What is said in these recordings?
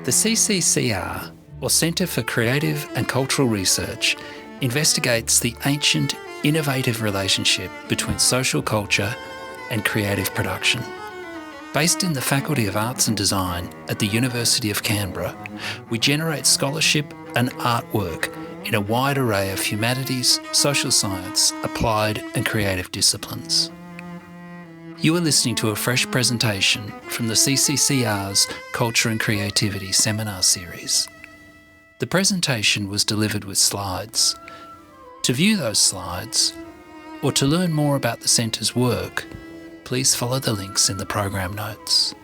The CCCR, or Centre for Creative and Cultural Research, investigates the ancient, innovative relationship between social culture and creative production. Based in the Faculty of Arts and Design at the University of Canberra, we generate scholarship and artwork in a wide array of humanities, social science, applied and creative disciplines. You are listening to a fresh presentation from the CCCR's Culture and Creativity Seminar Series. The presentation was delivered with slides. To view those slides, or to learn more about the Centre's work, please follow the links in the program notes.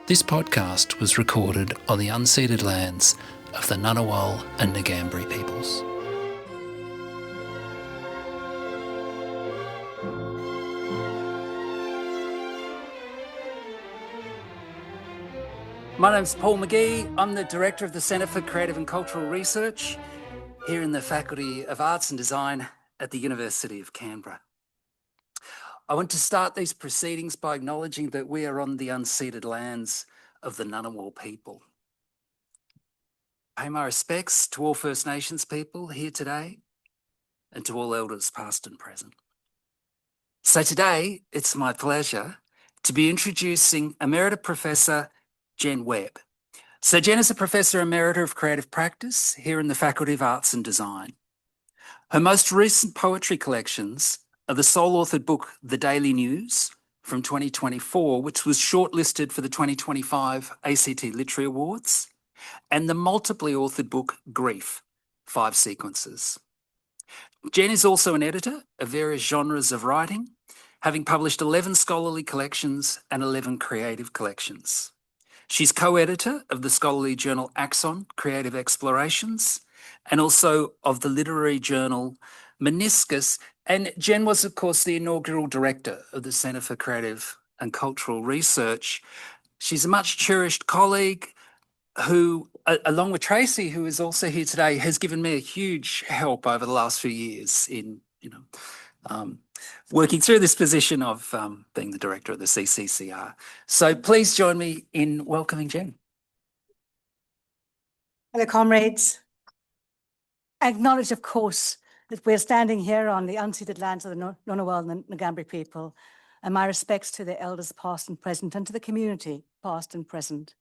This podcast was recorded on the unceded lands of the Ngunnawal and Ngambri peoples. My name's Paul McGee. I'm the Director of the Centre for Creative and Cultural Research here in the Faculty of Arts and Design at the University of Canberra. I want to start these proceedings by acknowledging that we are on the unceded lands of the Ngunnawal people. I pay my respects to all First Nations people here today and to all elders past and present. So today, it's my pleasure to be introducing Emerita Professor Webb. So Jen is a Professor Emerita of Creative Practice here in the Faculty of Arts and Design. Her most recent poetry collections are the sole-authored book, The Daily News, from 2024, which was shortlisted for the 2025 ACT Literary Awards, and the multiply authored book, Grief, 5 Sequences. Jen is also an editor of various genres of writing, having published 11 scholarly collections and 11 creative collections. She's co-editor of the scholarly journal Axon, Creative Explorations, and also of the literary journal Meniscus. And Jen was, of course, the inaugural director of the Centre for Creative and Cultural Research. She's a much cherished colleague who, along with Tracy, who is also here today, has given me a huge help over the last few years in, working through this position of being the director of the CCCR. So please join me in welcoming Jen. Hello, comrades. I acknowledge, of course, that we're standing here on the unceded lands of the Ngunnawal and Ngambri people, and my respects to the elders past and present, and to the community past and present.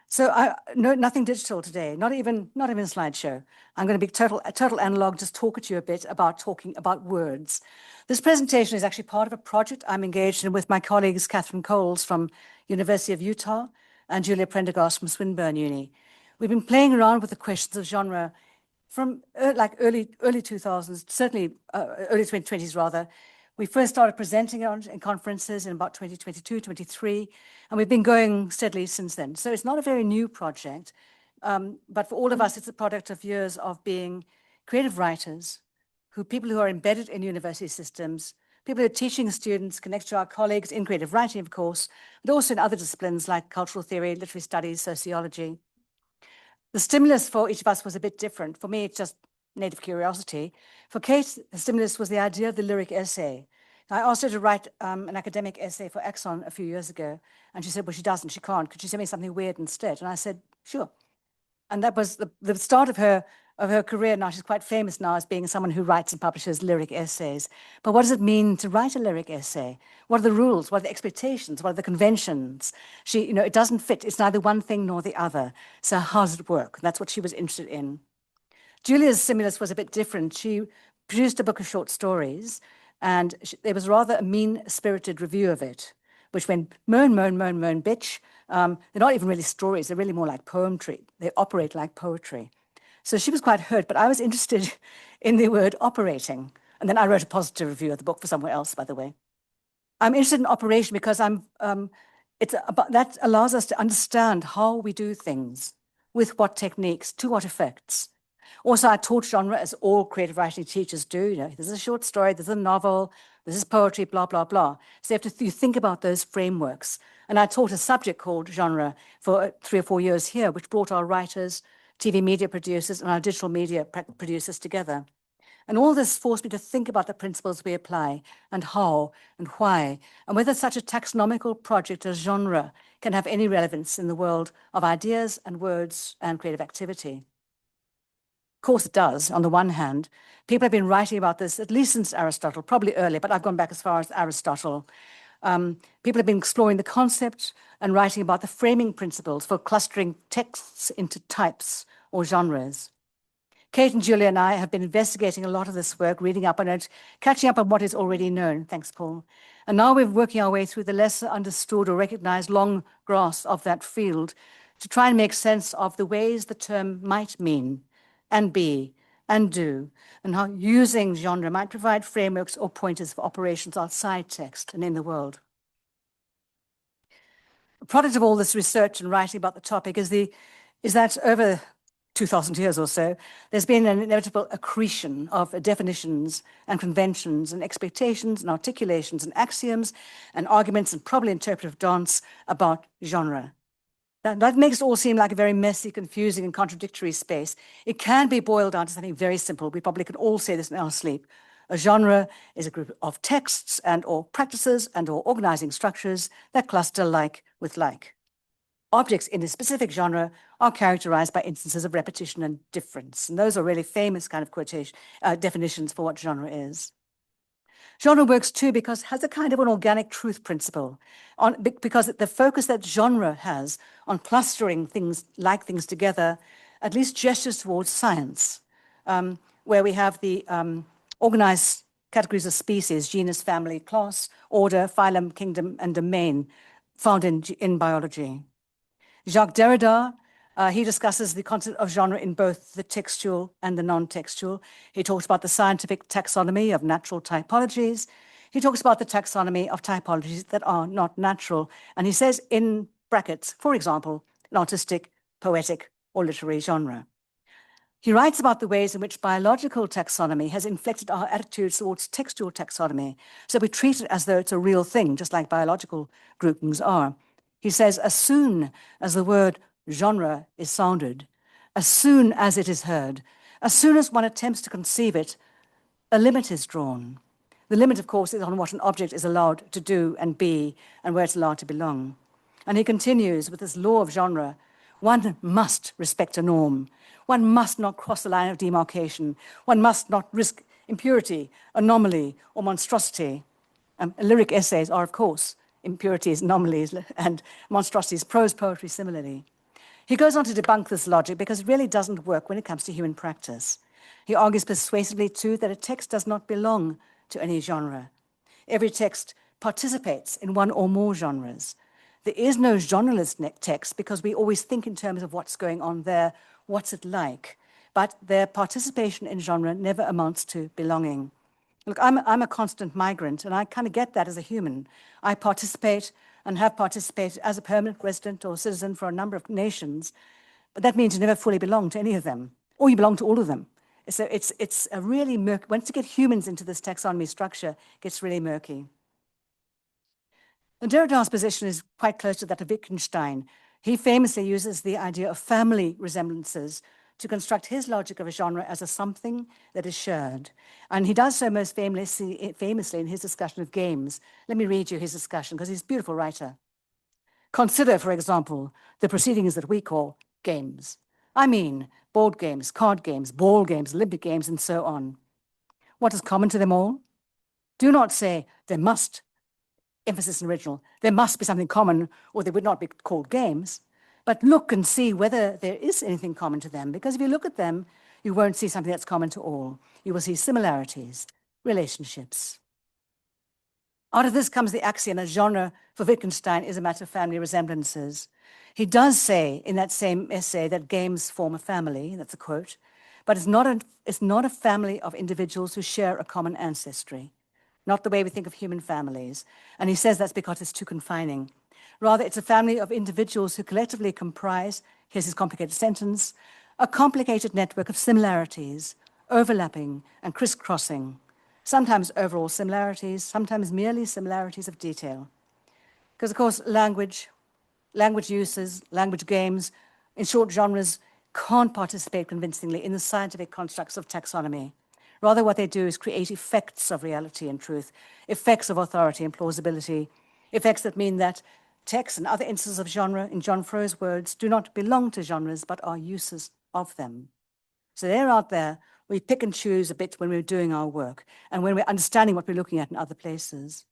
So nothing digital today, not even a slideshow. I'm going to be a total analog, just talk to you a bit about talking about words. This presentation is actually part of a project I'm engaged in with my colleagues, Catherine Coles from University of Utah and Julia Prendergast from Swinburne Uni. We've been playing around with the questions of genre from early 2000s, certainly early 2020s rather. We first started presenting it in conferences in about 2022, 23, and we've been going steadily since then. So it's not a very new project, but for all of us, it's a product of years of being creative writers, people who are embedded in university systems, people who are teaching students, connect to our colleagues in creative writing, of course, but also in other disciplines like cultural theory, literary studies, sociology. The stimulus for each of us was a bit different. For me, it's just native curiosity. For Kate, the stimulus was the idea of the lyric essay. I asked her to write an academic essay for Axon a few years ago, and she said, well, she doesn't, she can't. Could she send me something weird instead? And I said, sure. And that was the start of her career. Now she's quite famous now as being someone who writes and publishes lyric essays. But what does it mean to write a lyric essay? What are the rules? What are the expectations? What are the conventions? It doesn't fit. It's neither one thing nor the other. So how does it work? That's what she was interested in. Julia's stimulus was a bit different. She produced a book of short stories, and there was rather a mean-spirited review of it, which went moan, moan, moan, moan, bitch. They're not even really stories. They're really more like poetry. They operate like poetry. So she was quite hurt, but I was interested in the word operating. And then I wrote a positive review of the book for somewhere else, by the way. I'm interested in operation because that allows us to understand how we do things, with what techniques, to what effects. Also, I taught genre as all creative writing teachers do. This is a short story, this is a novel, this is poetry, blah, blah, blah. So you think about those frameworks. And I taught a subject called genre for 3 or 4 years here, which brought our writers, TV media producers, and our digital media producers together. And all this forced me to think about the principles we apply and how and why, and whether such a taxonomical project as genre can have any relevance in the world of ideas and words and creative activity. Of course it does, on the one hand. People have been writing about this at least since Aristotle, probably earlier, but I've gone back as far as Aristotle. People have been exploring the concept and writing about the framing principles for clustering texts into types or genres. Kate and Julia and I have been investigating a lot of this work, reading up on it, catching up on what is already known. Thanks, Paul. And now we're working our way through the lesser understood or recognized long grass of that field to try and make sense of the ways the term might mean and be and do, and how using genre might provide frameworks or pointers for operations outside text and in the world. The product of all this research and writing about the topic is that over 2,000 years or so, there's been an inevitable accretion of definitions and conventions and expectations and articulations and axioms and arguments and probably interpretive dance about genre. That makes it all seem like a very messy, confusing, and contradictory space. It can be boiled down to something very simple. We probably can all say this in our sleep. A genre is a group of texts and or practices and or organizing structures that cluster like with like. Objects in a specific genre are characterized by instances of repetition and difference. And those are really famous kind of definitions for what genre is. Genre works too because it has a kind of an organic truth principle, because the focus that genre has on clustering things together at least gestures towards science, where we have the organized categories of species, genus, family, class, order, phylum, kingdom, and domain found in biology. Jacques Derrida, he discusses the concept of genre in both the textual and the non-textual. He talks about the scientific taxonomy of natural typologies. He talks about the taxonomy of typologies that are not natural. And he says in brackets, for example, an artistic, poetic, or literary genre. He writes about the ways in which biological taxonomy has inflected our attitudes towards textual taxonomy. So we treat it as though it's a real thing, just like biological groupings are. He says, as soon as the word genre is sounded, as soon as it is heard, as soon as one attempts to conceive it, a limit is drawn. The limit, of course, is on what an object is allowed to do and be and where it's allowed to belong. And he continues with this law of genre. One must respect a norm. One must not cross the line of demarcation. One must not risk impurity, anomaly, or monstrosity. Lyric essays are, of course, impurities, anomalies, and monstrosities, prose poetry similarly. He goes on to debunk this logic because it really doesn't work when it comes to human practice. He argues persuasively, too, that a text does not belong to any genre. Every text participates in one or more genres. There is no genreless text because we always think in terms of what's going on there, what's it like. But their participation in genre never amounts to belonging. Look, I'm a constant migrant, and I kind of get that as a human. I participate and have participated as a permanent resident or citizen for a number of nations, but that means you never fully belong to any of them, or you belong to all of them. So it's a really murky, once you get humans into this taxonomy structure, it gets really murky. And Derrida's position is quite close to that of Wittgenstein. He famously uses the idea of family resemblances to construct his logic of a genre as a something that is shared. And he does so most famously in his discussion of games. Let me read you his discussion, because he's a beautiful writer. Consider, for example, the proceedings that we call games. I mean, board games, card games, ball games, Olympic games, and so on. What is common to them all? Do not say there must, emphasis in original, there must be something common or they would not be called games. But look and see whether there is anything common to them, because if you look at them, you won't see something that's common to all. You will see similarities, relationships. Out of this comes the axiom that genre for Wittgenstein is a matter of family resemblances. He does say in that same essay that games form a family, that's a quote, but it's not a family of individuals who share a common ancestry, not the way we think of human families. And he says that's because it's too confining. Rather, it's a family of individuals who collectively comprise, here's his complicated sentence, a complicated network of similarities, overlapping and crisscrossing, sometimes overall similarities, sometimes merely similarities of detail. Because, of course, language uses, language games, in short, genres can't participate convincingly in the scientific constructs of taxonomy. Rather, what they do is create effects of reality and truth, effects of authority and plausibility, effects that mean that text and other instances of genre, in John Froe's words, do not belong to genres, but are uses of them. So they're out there. We pick and choose a bit when we're doing our work and when we're understanding what we're looking at in other places.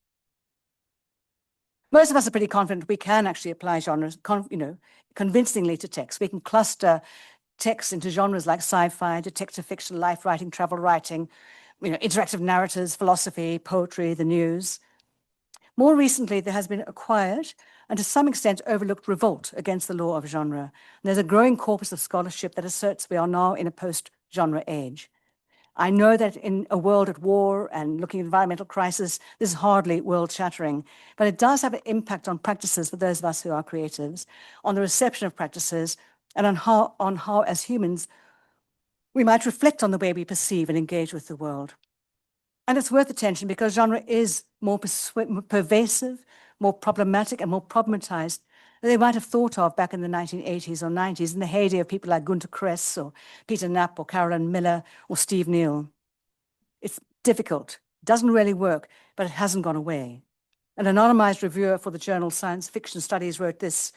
Most of us are pretty confident we can actually apply genres, convincingly to text. We can cluster text into genres like sci-fi, detective fiction, life writing, travel writing, interactive narratives, philosophy, poetry, the news. More recently, there has been a quiet and to some extent overlooked revolt against the law of genre. And there's a growing corpus of scholarship that asserts we are now in a post-genre age. I know that in a world at war and looking at environmental crisis, this is hardly world-shattering, but it does have an impact on practices for those of us who are creatives, on the reception of practices, and on how as humans, we might reflect on the way we perceive and engage with the world. And it's worth attention because genre is more pervasive, more problematic, and more problematized than they might have thought of back in the 1980s or 90s, in the heyday of people like Gunter Kress or Peter Knapp or Carolyn Miller or Steve Neal. It's difficult, doesn't really work, but it hasn't gone away. An anonymized reviewer for the journal Science Fiction Studies wrote this: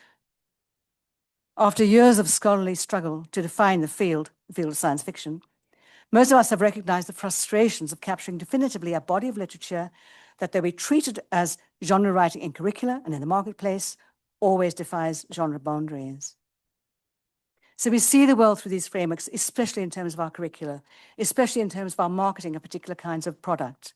after years of scholarly struggle to define the field of science fiction, most of us have recognized the frustrations of capturing definitively a body of literature that, though we treat it as genre writing in curricula and in the marketplace, always defies genre boundaries. So we see the world through these frameworks, especially in terms of our curricula, especially in terms of our marketing of particular kinds of product.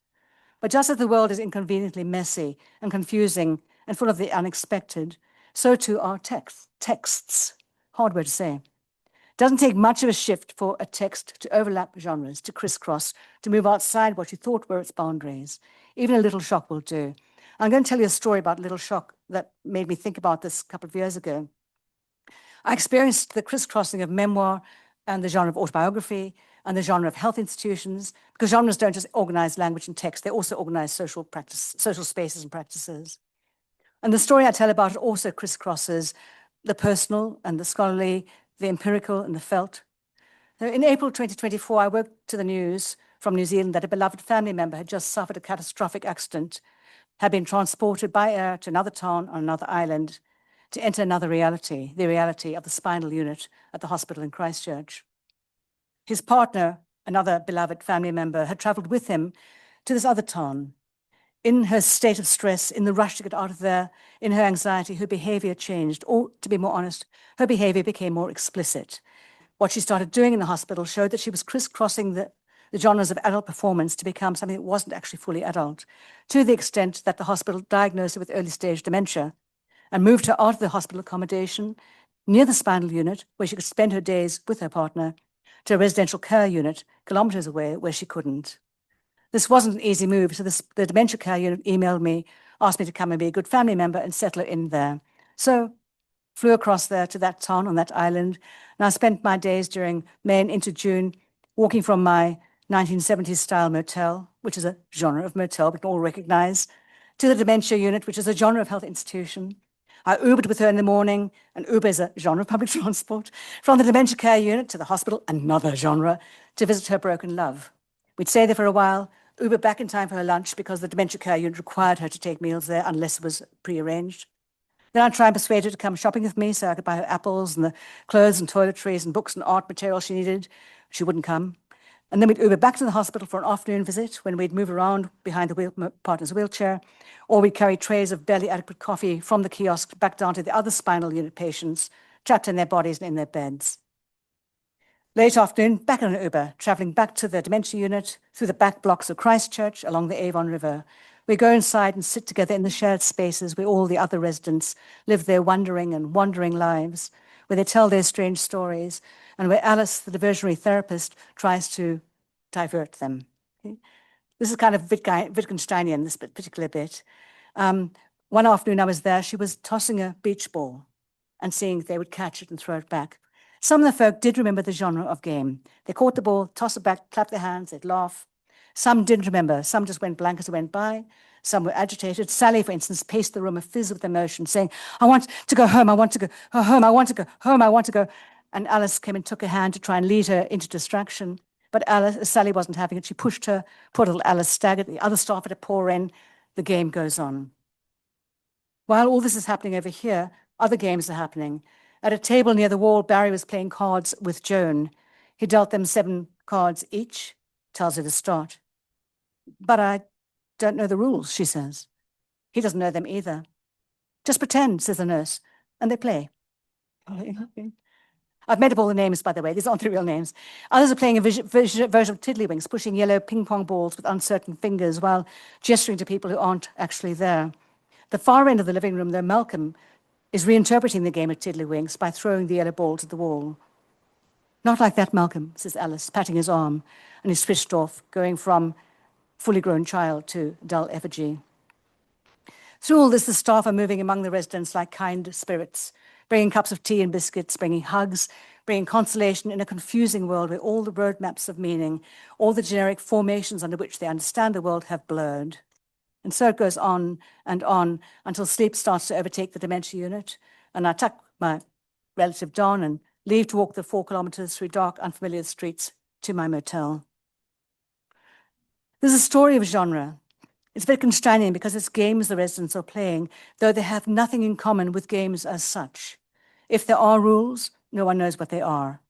But just as the world is inconveniently messy and confusing and full of the unexpected, so too are texts. Hard word to say. It doesn't take much of a shift for a text to overlap genres, to crisscross, to move outside what you thought were its boundaries. Even a little shock will do. I'm going to tell you a story about Little Shock that made me think about this a couple of years ago. I experienced the crisscrossing of memoir and the genre of autobiography and the genre of health institutions, because genres don't just organize language and text, they also organize social spaces and practices. And the story I tell about it also crisscrosses the personal and the scholarly, the empirical and the felt. In April 2024, I woke to the news from New Zealand that a beloved family member had just suffered a catastrophic accident, had been transported by air to another town on another island to enter another reality, the reality of the spinal unit at the hospital in Christchurch. His partner, another beloved family member, had traveled with him to this other town. In her state of stress, in the rush to get out of there, in her anxiety, her behavior changed, or to be more honest, her behavior became more explicit. What she started doing in the hospital showed that she was crisscrossing the genres of adult performance to become something that wasn't actually fully adult, to the extent that the hospital diagnosed her with early stage dementia and moved her out of the hospital accommodation near the spinal unit, where she could spend her days with her partner, to a residential care unit kilometers away where she couldn't. This wasn't an easy move, so the dementia care unit emailed me, asked me to come and be a good family member and settle her in there. So flew across there to that town on that island, and I spent my days during May and into June walking from my 1970s style motel, which is a genre of motel we can all recognize, to the dementia unit, which is a genre of health institution. I Ubered with her in the morning, and Uber is a genre of public transport, from the dementia care unit to the hospital, another genre, to visit her broken love. We'd stay there for a while, Uber back in time for her lunch because the dementia care unit required her to take meals there unless it was prearranged. Then I'd try and persuade her to come shopping with me so I could buy her apples and the clothes and toiletries and books and art material she needed. She wouldn't come. And then we'd Uber back to the hospital for an afternoon visit when we'd move around behind the partner's wheelchair, or we'd carry trays of barely adequate coffee from the kiosk back down to the other spinal unit patients, trapped in their bodies and in their beds. Late afternoon, back on an Uber, traveling back to the dementia unit, through the back blocks of Christchurch, along the Avon River. We go inside and sit together in the shared spaces where all the other residents live their wondering and wandering lives, where they tell their strange stories, and where Alice, the diversionary therapist, tries to divert them. Okay? This is kind of Wittgensteinian, this particular bit. One afternoon I was there, she was tossing a beach ball and seeing if they would catch it and throw it back. Some of the folk did remember the genre of game. They caught the ball, tossed it back, clapped their hands, they'd laugh. Some didn't remember. Some just went blank as it went by. Some were agitated. Sally, for instance, paced the room afizz with emotion, saying, I want to go home, I want to go home, I want to go home, I want to go. And Alice came and took her hand to try and lead her into distraction. But Sally wasn't having it. She pushed her, poor little Alice staggered. The other staff had to pour in. The game goes on. While all this is happening over here, other games are happening. At a table near the wall, Barry was playing cards with Joan. He dealt them 7 cards each, tells her to start. But I don't know the rules, she says. He doesn't know them either. Just pretend, says the nurse, and they play. I've made up all the names, by the way. These aren't the real names. Others are playing a version of Tiddlywinks, pushing yellow ping-pong balls with uncertain fingers while gesturing to people who aren't actually there. The far end of the living room, though, Malcolm is reinterpreting the game of Tiddlywinks by throwing the yellow balls at the wall. Not like that, Malcolm, says Alice, patting his arm, and he's switched off, going from fully grown child to dull effigy. Through all this, the staff are moving among the residents like kind spirits, bringing cups of tea and biscuits, bringing hugs, bringing consolation in a confusing world where all the roadmaps of meaning, all the generic formations under which they understand the world have blurred. And so it goes on until sleep starts to overtake the dementia unit, and I tuck my relative Don and leave to walk the 4 kilometers through dark, unfamiliar streets to my motel. There's a story of genre. It's a bit constraining because it's games the residents are playing, though they have nothing in common with games as such. If there are rules, no one knows what they are.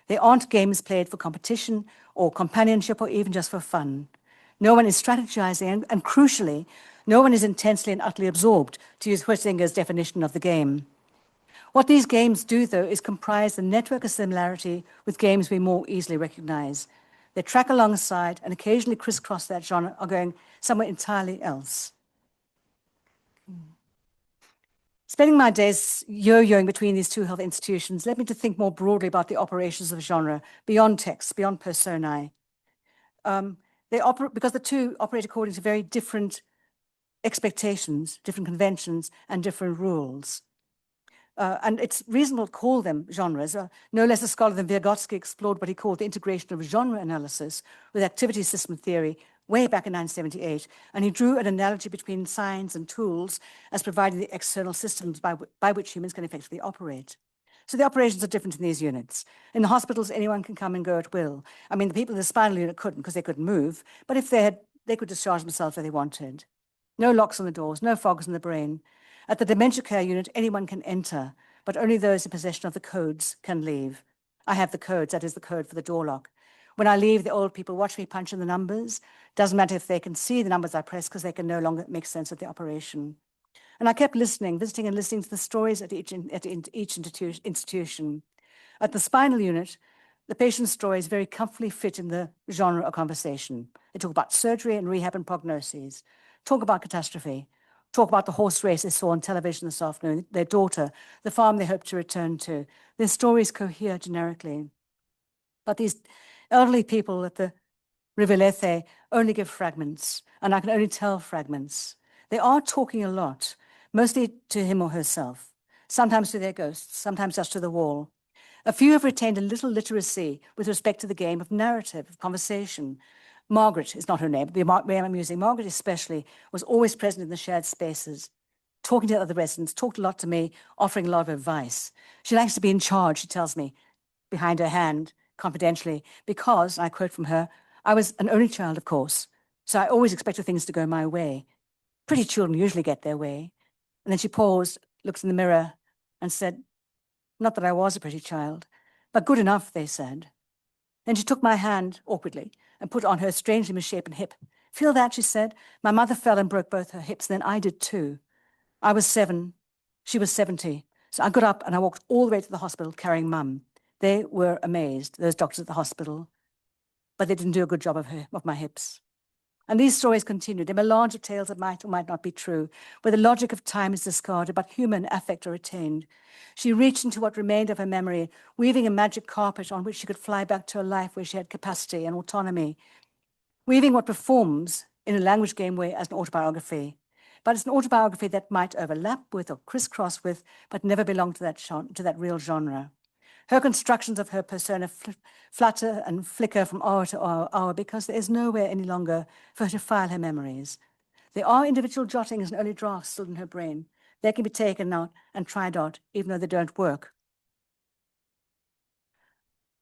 They aren't games played for competition or companionship or even just for fun. No one is strategizing, and crucially, no one is intensely and utterly absorbed, to use Huizinga's definition of the game. What these games do, though, is comprise the network of similarity with games we more easily recognize. They track alongside and occasionally crisscross that genre or going somewhere entirely else. Spending my days yo-yoing between these 2 health institutions led me to think more broadly about the operations of genre, beyond text, beyond personae. Because the 2 operate according to very different expectations, different conventions, and different rules. And it's reasonable to call them genres. No less a scholar than Vygotsky explored what he called the integration of genre analysis with activity system theory way back in 1978, and he drew an analogy between science and tools as providing the external systems by which humans can effectively operate. So the operations are different in these units. In the hospitals, anyone can come and go at will. I mean, the people in the spinal unit couldn't because they couldn't move, but if they could discharge themselves where they wanted. No locks on the doors, no fogs in the brain. At the dementia care unit, anyone can enter, but only those in possession of the codes can leave. I have the codes, that is the code for the door lock. When I leave, the old people watch me punch in the numbers. Doesn't matter if they can see the numbers I press because they can no longer make sense of the operation. And I kept listening, visiting and listening to the stories at each institution. At the spinal unit, the patient's stories very comfortably fit in the genre of conversation. They talk about surgery and rehab and prognoses, talk about catastrophe, talk about the horse race they saw on television this afternoon, their daughter, the farm they hope to return to. Their stories cohere generically. But these elderly people at the River Lethe only give fragments, and I can only tell fragments. They are talking a lot, mostly to him or herself, sometimes to their ghosts, sometimes just to the wall. A few have retained a little literacy with respect to the game of narrative, of conversation. Margaret is not her name, but the way I'm using Margaret especially was always present in the shared spaces, talking to other residents, talked a lot to me, offering a lot of advice. She likes to be in charge, she tells me, behind her hand, confidentially, because, I quote from her, I was an only child, of course, so I always expected things to go my way. Pretty children usually get their way. And then she paused, looked in the mirror, and said, not that I was a pretty child, but good enough, they said. Then she took my hand, awkwardly, and put it on her strangely misshapen hip. Feel that, she said. My mother fell and broke both her hips, and then I did too. I was 7, she was 70. So I got up and I walked all the way to the hospital carrying Mum. They were amazed, those doctors at the hospital, but they didn't do a good job of my hips. And these stories continue. They melange of tales that might or might not be true, where the logic of time is discarded, but human affect are retained. She reached into what remained of her memory, weaving a magic carpet on which she could fly back to a life where she had capacity and autonomy, weaving what performs in a language game way as an autobiography. But it's an autobiography that might overlap with or crisscross with, but never belong to that real genre. Her constructions of her persona flutter and flicker from hour to hour because there is nowhere any longer for her to file her memories. There are individual jottings and early drafts still in her brain. They can be taken out and tried out, even though they don't work.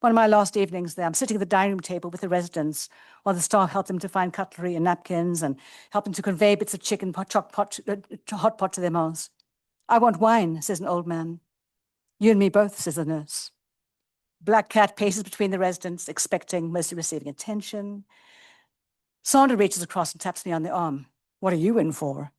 One of my last evenings there, I'm sitting at the dining room table with the residents while the staff help them to find cutlery and napkins and help them to convey bits of chicken hot pot to their mouths. "I want wine," says an old man. "You and me both," says the nurse. Black cat paces between the residents, expecting, mostly receiving attention. Sandra reaches across and taps me on the arm. "What are you in for?"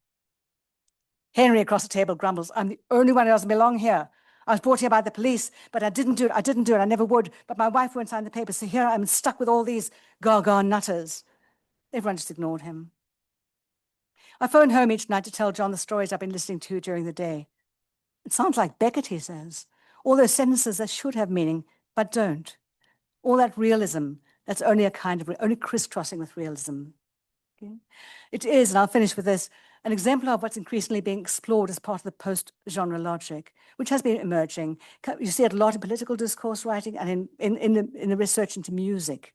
Henry across the table grumbles, "I'm the only one who doesn't belong here. I was brought here by the police, but I didn't do it. I never would. But my wife won't sign the papers, so here I'm stuck with all these gaga nutters." Everyone just ignored him. I phone home each night to tell John the stories I've been listening to during the day. "It sounds like Beckett," he says. "All those sentences that should have meaning, but don't. All that realism, that's only only crisscrossing with realism." Okay? It is, and I'll finish with this, an example of what's increasingly being explored as part of the post-genre logic, which has been emerging. You see it a lot in political discourse writing and in the research into music.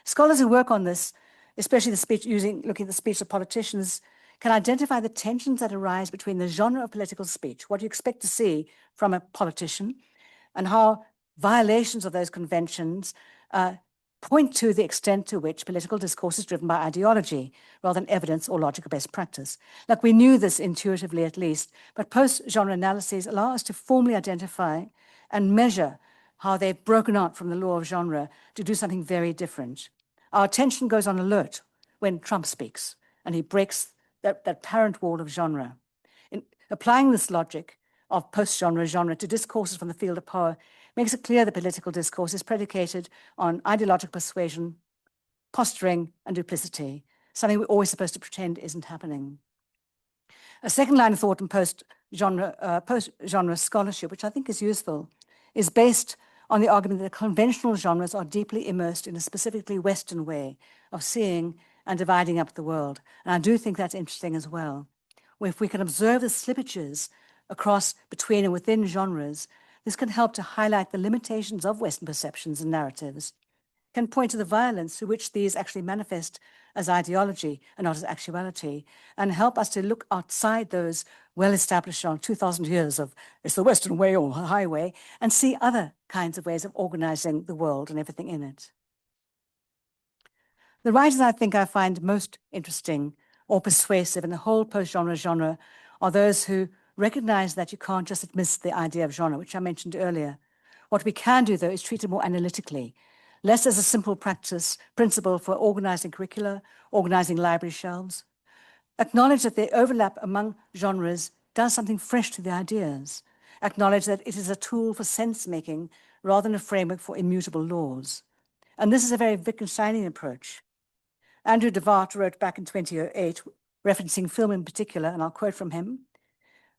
Scholars who work on this, especially looking at the speech of politicians, can identify the tensions that arise between the genre of political speech, what you expect to see from a politician, and how violations of those conventions point to the extent to which political discourse is driven by ideology rather than evidence or logical best practice. Like, we knew this intuitively at least, but post-genre analyses allow us to formally identify and measure how they've broken out from the law of genre to do something very different. Our attention goes on alert when Trump speaks and he breaks that parent wall of genre. In applying this logic of post-genre to discourses from the field of power makes it clear that political discourse is predicated on ideological persuasion, posturing, and duplicity, something we're always supposed to pretend isn't happening. A second line of thought in post-genre scholarship, which I think is useful, is based on the argument that conventional genres are deeply immersed in a specifically Western way of seeing and dividing up the world. And I do think that's interesting as well. If we can observe the slippages across, between, and within genres, this can help to highlight the limitations of Western perceptions and narratives, can point to the violence through which these actually manifest as ideology and not as actuality, and help us to look outside those well-established 2,000 years of it's the Western way or highway, and see other kinds of ways of organizing the world and everything in it. The writers I think I find most interesting or persuasive in the whole post-genre are those who recognize that you can't just dismiss the idea of genre, which I mentioned earlier. What we can do, though, is treat it more analytically, less as a simple principle for organizing curricula, organizing library shelves. Acknowledge that the overlap among genres does something fresh to the ideas. Acknowledge that it is a tool for sense-making rather than a framework for immutable laws. And this is a very Wittgensteinian approach. Andrew DeVart wrote back in 2008, referencing film in particular, and I'll quote from him,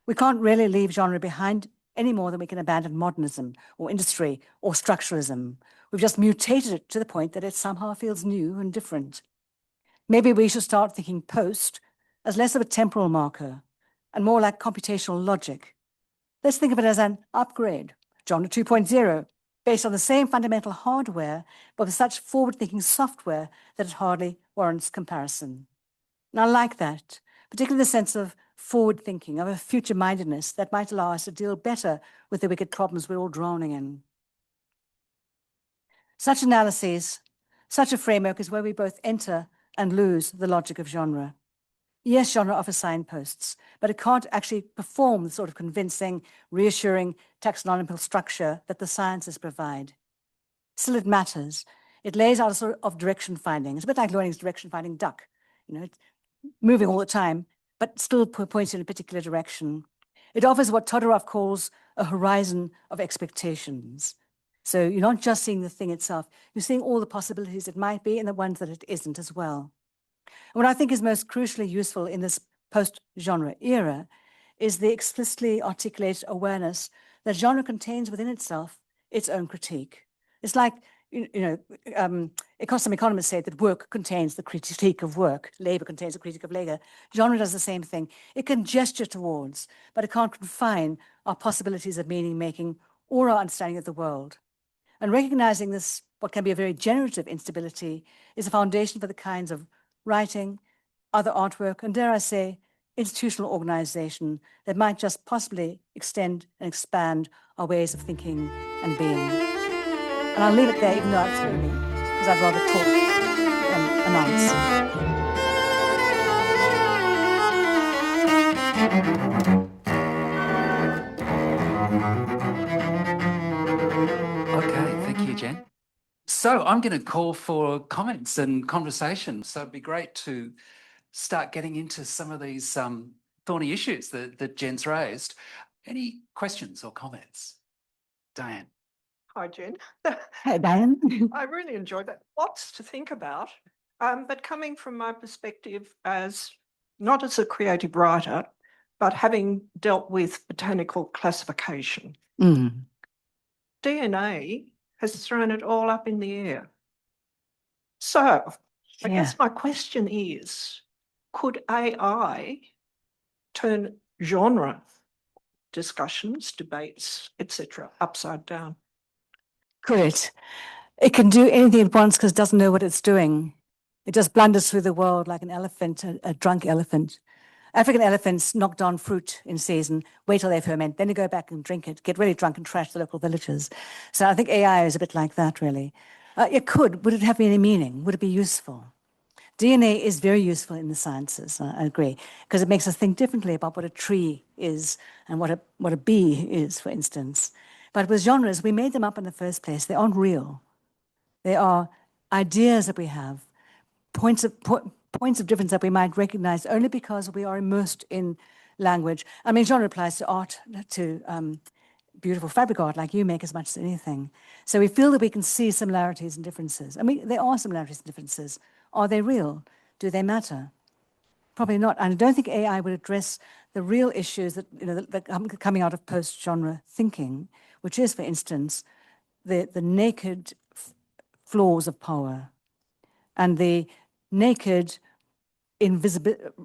"We can't really leave genre behind any more than we can abandon modernism or industry or structuralism. We've just mutated it to the point that it somehow feels new and different. Maybe we should start thinking post as less of a temporal marker and more like computational logic. Let's think of it as an upgrade, genre 2.0, based on the same fundamental hardware, but with such forward-thinking software that it hardly warrants comparison." And I like that, particularly the sense of forward-thinking, of a future-mindedness that might allow us to deal better with the wicked problems we're all drowning in. Such analyses, such a framework is where we both enter and lose the logic of genre. Yes, genre offers signposts, but it can't actually perform the sort of convincing, reassuring taxonomical structure that the sciences provide. Still, it matters. It lays out a sort of direction finding. It's a bit like learning's direction finding duck. It's moving all the time, but still points in a particular direction. It offers what Todorov calls a horizon of expectations. So you're not just seeing the thing itself, you're seeing all the possibilities it might be and the ones that it isn't as well. And what I think is most crucially useful in this post-genre era is the explicitly articulated awareness that genre contains within itself its own critique. It's like, some economists say that work contains the critique of work, labor contains the critique of labor. Genre does the same thing. It can gesture towards, but it can't confine our possibilities of meaning-making or our understanding of the world. And recognizing this, what can be a very generative instability, is a foundation for the kinds of writing, other artwork, and dare I say, institutional organization that might just possibly extend and expand our ways of thinking and being. And I'll leave it there, even though it's going to be, because I'd rather talk than announce. Okay, thank you, Jen. So I'm going to call for comments and conversation. So it'd be great to start getting into some of these thorny issues that Jen's raised. Any questions or comments? Diane. Hi, Jen. Hey, Diane. I really enjoyed that. Lots to think about. But coming from my perspective as not as a creative writer, but having dealt with botanical classification, DNA has thrown it all up in the air. So I guess my question is, could AI turn genre discussions, debates, etc., upside down? Could it? It can do anything at once because it doesn't know what it's doing. It just blunders through the world like an elephant, a drunk elephant. African elephants knock down fruit in season, wait till they ferment, then they go back and drink it, get really drunk and trash the local villages. So I think AI is a bit like that, really. It could. Would it have any meaning? Would it be useful? DNA is very useful in the sciences, I agree, because it makes us think differently about what a tree is and what a bee is, for instance. But with genres, we made them up in the first place. They aren't real. They are ideas that we have, points of difference that we might recognize only because we are immersed in language. I mean, genre applies to art, to beautiful fabric art like you make as much as anything. So we feel that we can see similarities and differences. I mean, there are similarities and differences. Are they real? Do they matter? Probably not. And I don't think AI would address the real issues that, that are coming out of post-genre thinking, which is, for instance, the naked flaws of power and the naked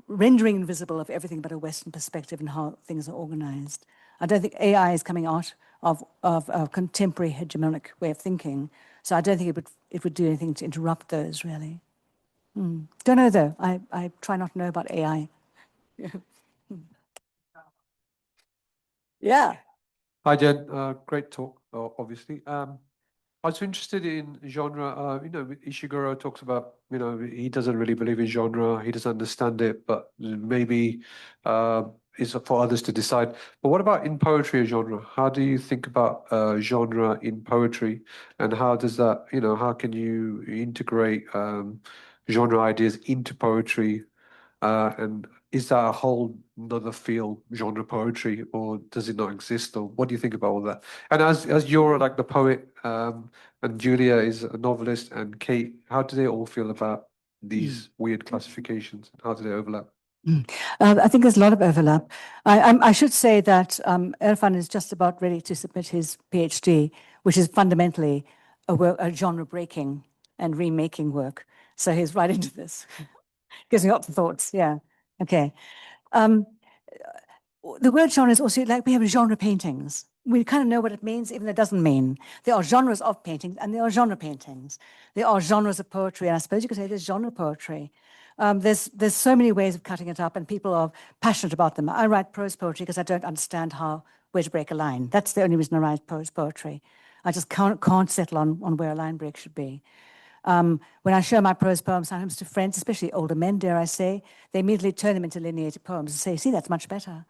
rendering invisible of everything but a Western perspective and how things are organized. I don't think AI is coming out of a contemporary hegemonic way of thinking, so I don't think it would do anything to interrupt those, really. Don't know, though. I try not to know about AI. Yeah. Hi, Jen. Great talk, obviously. I was interested in genre. Ishiguro talks about, he doesn't really believe in genre. He doesn't understand it, but maybe it's for others to decide. But what about in poetry and genre? How do you think about genre in poetry? And how does that, how can you integrate genre ideas into poetry? And is that a whole another field, genre poetry, or does it not exist? Or what do you think about all that? And as you're like the poet, and Julia is a novelist, and Kate, how do they all feel about these weird classifications? How do they overlap? I think there's a lot of overlap. I should say that Irfan is just about ready to submit his PhD, which is fundamentally a genre-breaking and remaking work. So he's right into this. Gives me lots of thoughts. Yeah. Okay. The word genre is also like we have genre paintings. We kind of know what it means, even though it doesn't mean. There are genres of paintings and there are genre paintings. There are genres of poetry, and I suppose you could say there's genre poetry. There's so many ways of cutting it up, and people are passionate about them. I write prose poetry because I don't understand where to break a line. That's the only reason I write prose poetry. I just can't settle on where a line break should be. When I show my prose poems sometimes to friends, especially older men, dare I say, they immediately turn them into lineated poems and say, see, that's much better.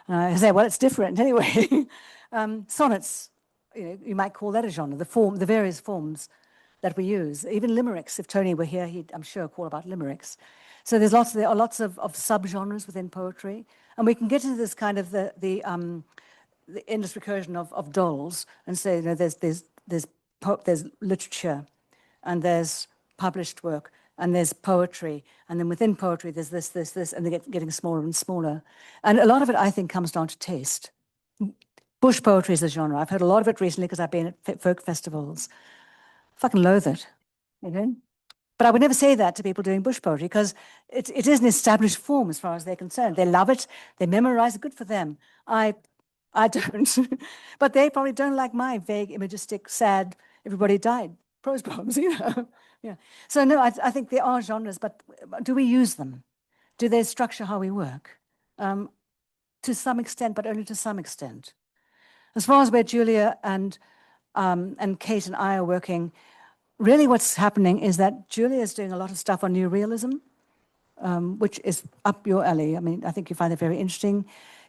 And I say, well, it's different anyway. Sonnets, you might call that a genre, the various forms that we use. Even limericks, if Tony were here, he'd, I'm sure, call about limericks. So there are lots of subgenres within poetry. And we can get into this kind of the endless recursion of dolls and say, there's literature, and there's published work, and there's poetry, and then within poetry there's this, and they're getting smaller and smaller. And a lot of it, I think, comes down to taste. Bush poetry is a genre. I've heard a lot of it recently because I've been at folk festivals. Fucking loathe it, But I would never say that to people doing bush poetry because it is an established form as far as they're concerned. They love it, they memorize it, good for them. I don't. But they probably don't like my vague, imagistic, sad, everybody died prose poems, Yeah. So no, I think there are genres, but do we use them? Do they structure how we work? To some extent, but only to some extent. As far as where Julia and and Kate and I are working. Really what's happening is that Julia is doing a lot of stuff on new realism, which is up your alley. I mean, I think you find it very interesting.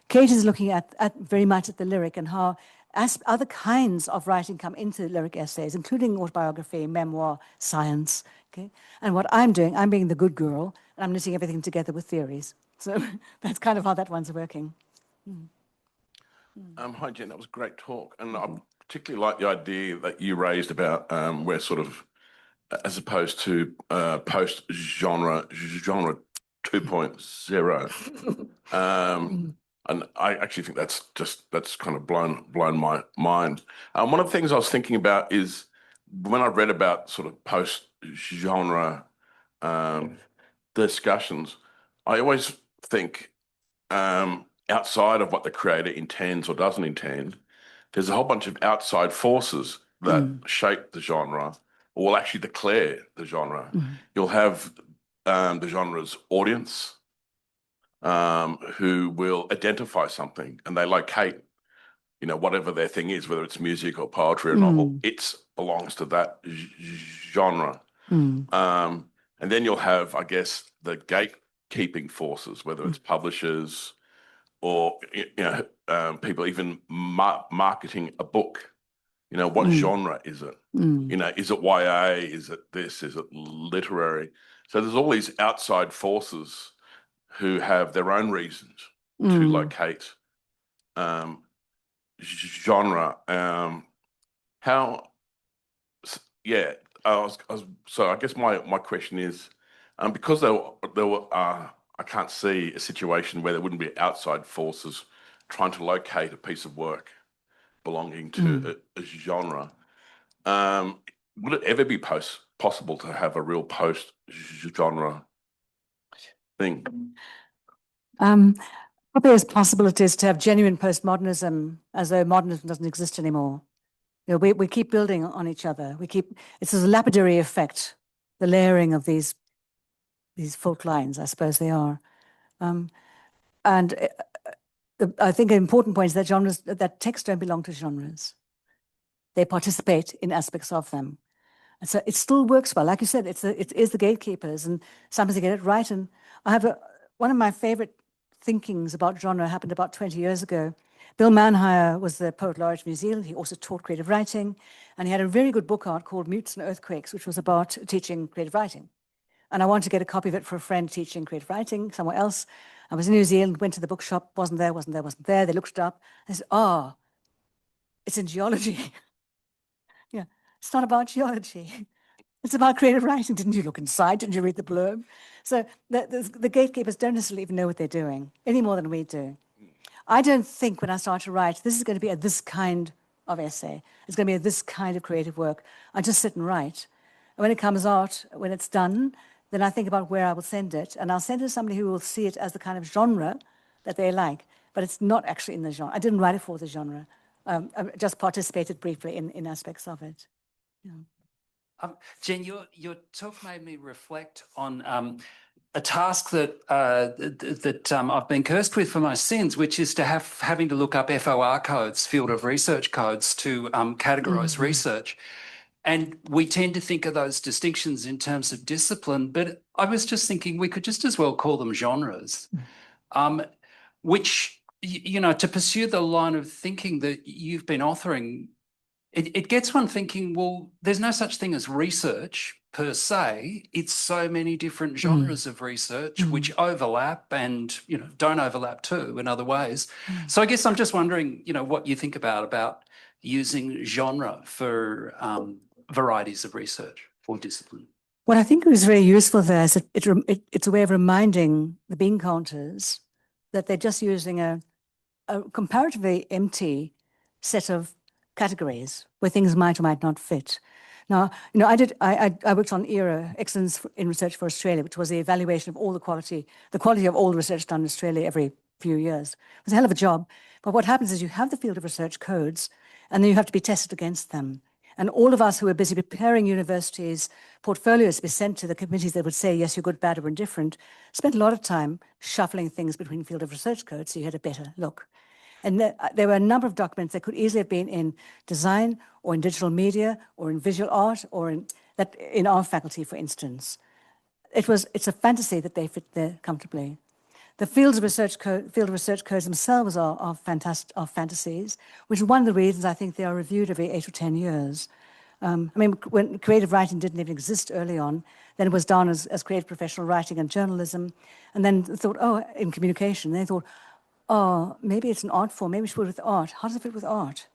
Kate is looking at very much at the lyric and how other kinds of writing come into lyric essays, including autobiography, memoir, science. Okay, and what I'm doing, I'm being the good girl, and I'm knitting everything together with theories. So that's kind of how that one's working. Hi, Jen. That was a great talk, and I particularly like the idea that you raised about we're sort of, as opposed to post-genre 2.0. And I actually think that's kind of blown my mind. One of the things I was thinking about is when I read about sort of post-genre discussions, I always think outside of what the creator intends or doesn't intend, there's a whole bunch of outside forces that shape the genre or will actually declare the genre. You'll have the genre's audience who will identify something and they locate, whatever their thing is, whether it's music or poetry or novel, it belongs to that genre. And then you'll have, I guess, the gatekeeping forces, whether it's publishers or people even marketing a book. What genre is it? Is it YA? Is it this? Is it literary? So there's all these outside forces who have their own reasons to locate genre. So I guess my question is, because there were I can't see a situation where there wouldn't be outside forces trying to locate a piece of work belonging to a genre. Would it ever be possible to have a real post-genre thing? Probably as possible it is to have genuine postmodernism, as though modernism doesn't exist anymore. We keep building on each other. It's a lapidary effect, the layering of these fault lines, I suppose they are. I think an important point is that texts don't belong to genres. They participate in aspects of them. And so it still works well. Like you said, it is the gatekeepers, and sometimes they get it right. And I have one of my favorite thinkings about genre happened about 20 years ago. Bill Manhire was the poet laureate of New Zealand. He also taught creative writing, and he had a very good book out called Mutes and Earthquakes, which was about teaching creative writing. And I wanted to get a copy of it for a friend teaching creative writing somewhere else. I was in New Zealand, went to the bookshop, wasn't there. They looked it up. I said, it's in geology. Yeah, it's not about geology. It's about creative writing. Didn't you look inside? Didn't you read the blurb? So the gatekeepers don't necessarily even know what they're doing any more than we do. I don't think when I start to write, this is going to be this kind of essay. It's going to be this kind of creative work. I just sit and write. And when it comes out, when it's done, then I think about where I will send it. And I'll send it to somebody who will see it as the kind of genre that they like. But it's not actually in the genre. I didn't write it for the genre. I just participated briefly in aspects of it. Yeah. Jen, your talk made me reflect on a task that I've been cursed with for my sins, which is having to look up FOR codes, field of research codes, to categorise research. And we tend to think of those distinctions in terms of discipline, but I was just thinking we could just as well call them genres, which, to pursue the line of thinking that you've been authoring, it gets one thinking, well, there's no such thing as research per se. It's so many different genres of research which overlap and, don't overlap too in other ways. So I guess I'm just wondering, what you think about using genre for varieties of research or discipline. What I think was very useful there is that it's a way of reminding the bean counters that they're just using a comparatively empty set of categories where things might or might not fit. Now, I worked on ERA, Excellence in Research for Australia, which was the evaluation of all the quality of all the research done in Australia every few years. It was a hell of a job. But what happens is you have the field of research codes, and then you have to be tested against them. And all of us who are busy preparing universities' portfolios to be sent to the committees that would say, yes, you're good, bad, or indifferent, spent a lot of time shuffling things between field of research codes so you had a better look. And there were a number of documents that could easily have been in design or in digital media or in visual art or in our faculty, for instance. It's a fantasy that they fit there comfortably. The field of research codes themselves are fantasies, which is one of the reasons I think they are reviewed every 8 or 10 years. I mean, when creative writing didn't even exist early on, then it was done as creative professional writing and journalism, and then thought, oh, in communication, they thought, oh, maybe it's an art form, maybe we should put it with art. How does it fit with art?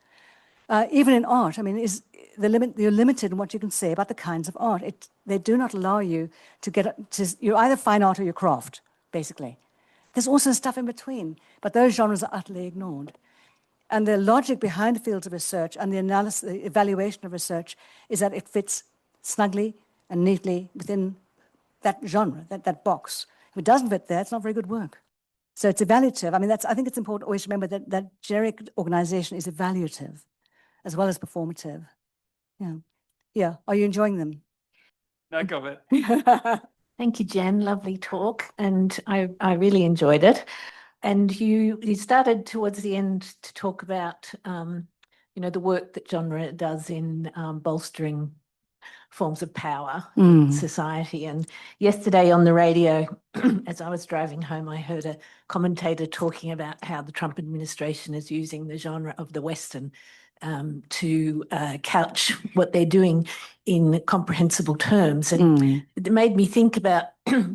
Even in art, I mean, you're limited in what you can say about the kinds of art. They do not allow you you're either fine art or you're craft, basically. There's also stuff in between, but those genres are utterly ignored. And the logic behind the fields of research and the evaluation of research is that it fits snugly and neatly within that genre, that box. If it doesn't fit there, it's not very good work. So it's evaluative. I mean, I think it's important always to remember that generic organization is evaluative as well as performative. Yeah. Yeah. Are you enjoying them? No comment. Thank you, Jen. Lovely talk. And I really enjoyed it. And you started towards the end to talk about, the work that genre does in bolstering forms of power in society. And yesterday on the radio, as I was driving home, I heard a commentator talking about how the Trump administration is using the genre of the Western to couch what they're doing in comprehensible terms. And it made me think about,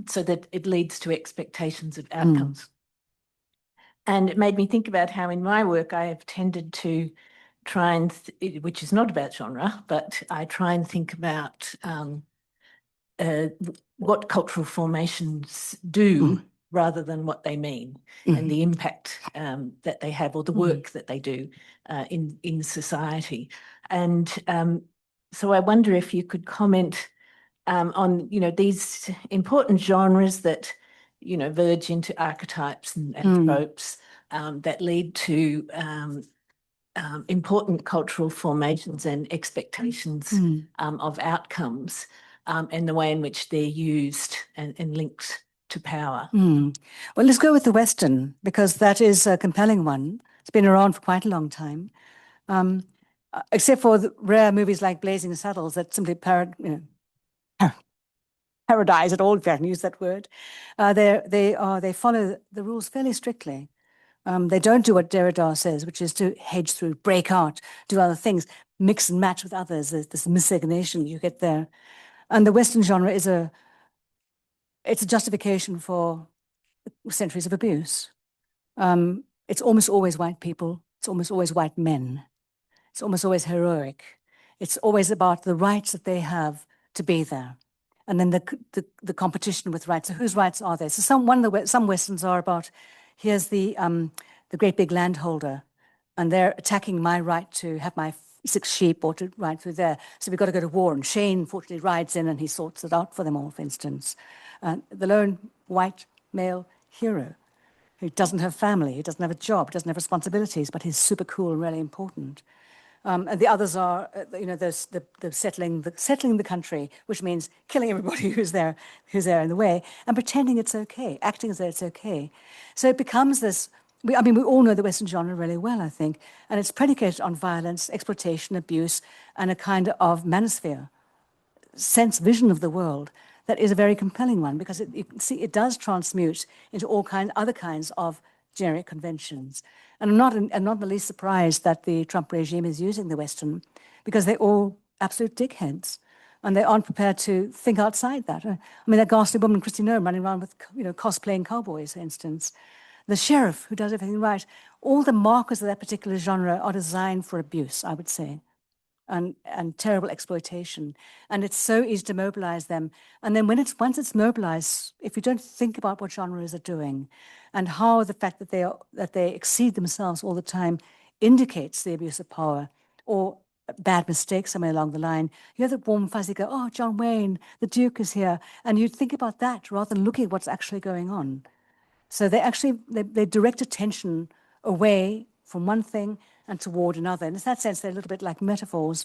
so that it leads to expectations of outcomes. And it made me think about how in my work I have tended to try and, which is not about genre, but I try and think about what cultural formations do rather than what they mean, and the impact that they have, or the work that they do in society. And so I wonder if you could comment on, these important genres that, verge into archetypes and tropes that lead to important cultural formations and expectations of outcomes, and the way in which they're used and linked to power. Well, let's go with the Western, because that is a compelling one. It's been around for quite a long time, except for the rare movies like Blazing Saddles that simply parodize it all, if I can use that word. They follow the rules fairly strictly. They don't do what Derrida says, which is to hedge through, break out, do other things, mix and match with others. There's this miscegenation you get there. And the Western genre it's a justification for centuries of abuse. It's almost always white people. It's almost always white men. It's almost always heroic. It's always about the rights that they have to be there. And then the competition with rights. So whose rights are there? So some Westerns are about, here's the great big landholder, and they're attacking my right to have my 6 sheep or to ride through there. So we've got to go to war. And Shane fortunately rides in and he sorts it out for them all, for instance. The lone white male hero who doesn't have family, he doesn't have a job, doesn't have responsibilities, but he's super cool and really important. And the others are, the settling the country, which means killing everybody who's there in the way, and pretending it's okay, acting as though it's okay. So it becomes this. We all know the Western genre really well, I think, and it's predicated on violence, exploitation, abuse, and a kind of manosphere vision of the world that is a very compelling one, because it does transmute into other kinds of generic conventions. And I'm not the least surprised that the Trump regime is using the Western, because they're all absolute dickheads, and they aren't prepared to think outside that. I mean, that ghastly woman, Kristi Noem, running around with cosplaying cowboys, for instance. The sheriff who does everything right. All the markers of that particular genre are designed for abuse, I would say, and terrible exploitation. And it's so easy to mobilize them. And then once it's mobilized, if you don't think about what genres are doing and how the fact that they exceed themselves all the time indicates the abuse of power or bad mistakes somewhere along the line, you have the warm fuzzy go, oh, John Wayne, the Duke is here. And you think about that rather than looking at what's actually going on. So they direct attention away from one thing and toward another. And in that sense, they're a little bit like metaphors,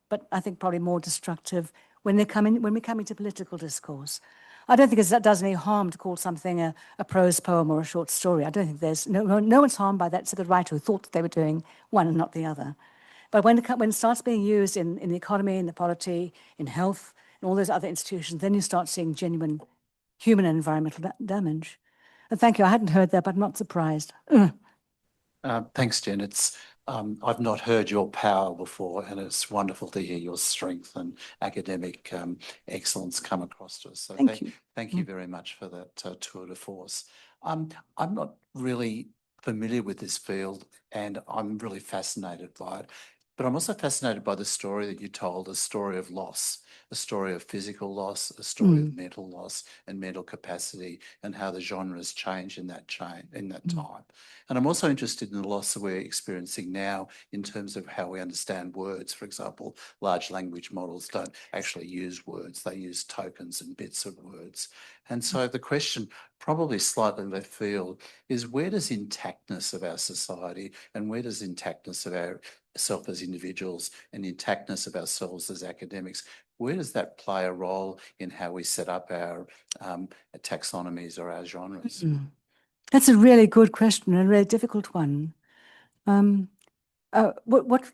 but I think probably more destructive when we come into political discourse. I don't think it does any harm to call something a prose poem or a short story. I don't think there's, no one's harmed by that. It's the writer who thought that they were doing one and not the other. But when it starts being used in the economy, in the polity, in health, and all those other institutions, then you start seeing genuine human and environmental damage. And thank you. I hadn't heard that, but I'm not surprised. Thanks, Jen. I've not heard your power before, and it's wonderful to hear your strength and academic excellence come across to us. So Thank you. Thank you very much for that tour de force. I'm not really familiar with this field, and I'm really fascinated by it. But I'm also fascinated by the story that you told, a story of loss, a story of physical loss, a story of mental loss and mental capacity, and how the genres change in that time. And I'm also interested in the loss that we're experiencing now in terms of how we understand words. For example, large language models don't actually use words, they use tokens and bits of words. And so the question, probably slightly left field, is where does intactness of our society and where does intactness of ourselves as individuals and intactness of ourselves as academics, where does that play a role in how we set up our taxonomies or our genres? That's a really good question and a really difficult one. What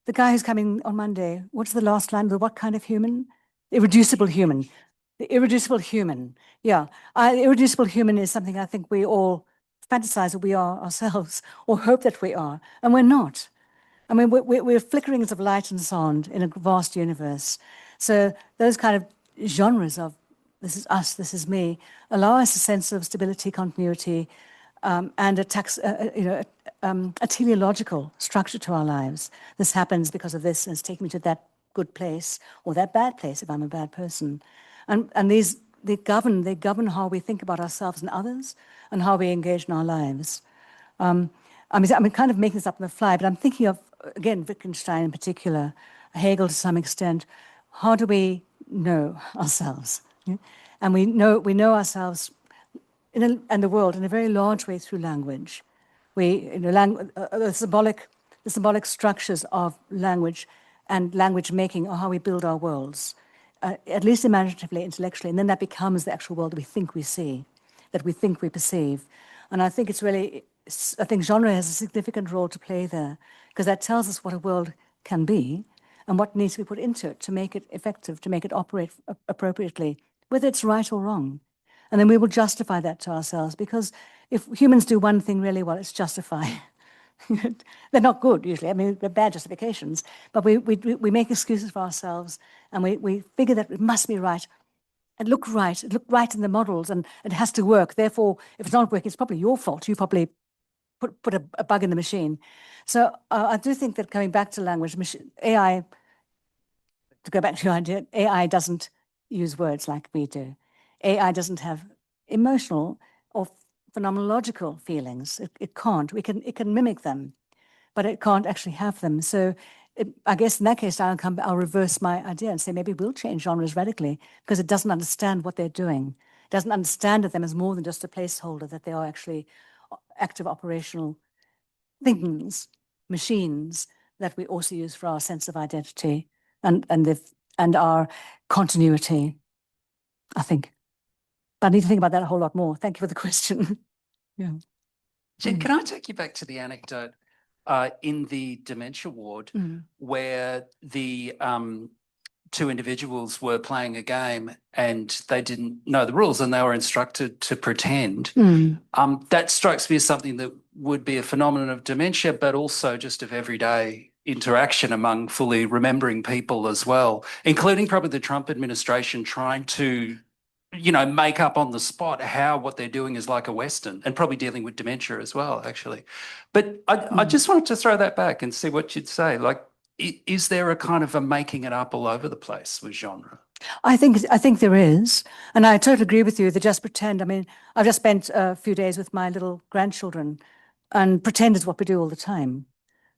the guy who's coming on Monday, what's the last line? What kind of human? Irreducible human. The irreducible human. Yeah. The irreducible human is something I think we all fantasize that we are ourselves or hope that we are, and we're not. I mean, we're flickerings of light and sound in a vast universe. So those kind of genres of this is us, this is me, allow us a sense of stability, continuity, and a teleological structure to our lives. This happens because of this, and it's taken me to that good place or that bad place if I'm a bad person. And they govern how we think about ourselves and others and how we engage in our lives. I'm kind of making this up on the fly, but I'm thinking of, again, Wittgenstein in particular, Hegel to some extent. How do we know ourselves? Yeah? And we know ourselves and the world in a very large way through language. The symbolic structures of language and language making are how we build our worlds, at least imaginatively, intellectually, and then that becomes the actual world that we think we see, that we think we perceive. And I think I think genre has a significant role to play there, because that tells us what a world can be and what needs to be put into it to make it effective, to make it operate appropriately, whether it's right or wrong. And then we will justify that to ourselves, because if humans do one thing really well, it's justify. They're not good usually. I mean, they're bad justifications, but we make excuses for ourselves, and we figure that it must be right and look right in the models, and it has to work. Therefore, if it's not working, it's probably your fault. You probably put a bug in the machine. So I do think that coming back to language, AI, to go back to your idea, AI doesn't use words like we do. AI doesn't have emotional or phenomenological feelings. It can't. It can mimic them, but it can't actually have them. So I guess in that case, I'll reverse my idea and say maybe we'll change genres radically, because it doesn't understand what they're doing. It doesn't understand them as more than just a placeholder, that they are actually active operational things, machines that we also use for our sense of identity and our continuity, I think. But I need to think about that a whole lot more. Thank you for the question. Yeah. Jen, can I take you back to the anecdote in the dementia ward where the two individuals were playing a game and they didn't know the rules and they were instructed to pretend. That strikes me as something that would be a phenomenon of dementia, but also just of everyday interaction among fully remembering people as well, including probably the Trump administration trying to, make up on the spot how what they're doing is like a Western, and probably dealing with dementia as well, actually. But I just wanted to throw that back and see what you'd say. Like, is there a kind of a making it up all over the place with genre? I think there is, and I totally agree with you. The just pretend. I mean, I've just spent a few days with my little grandchildren, and pretend is what we do all the time.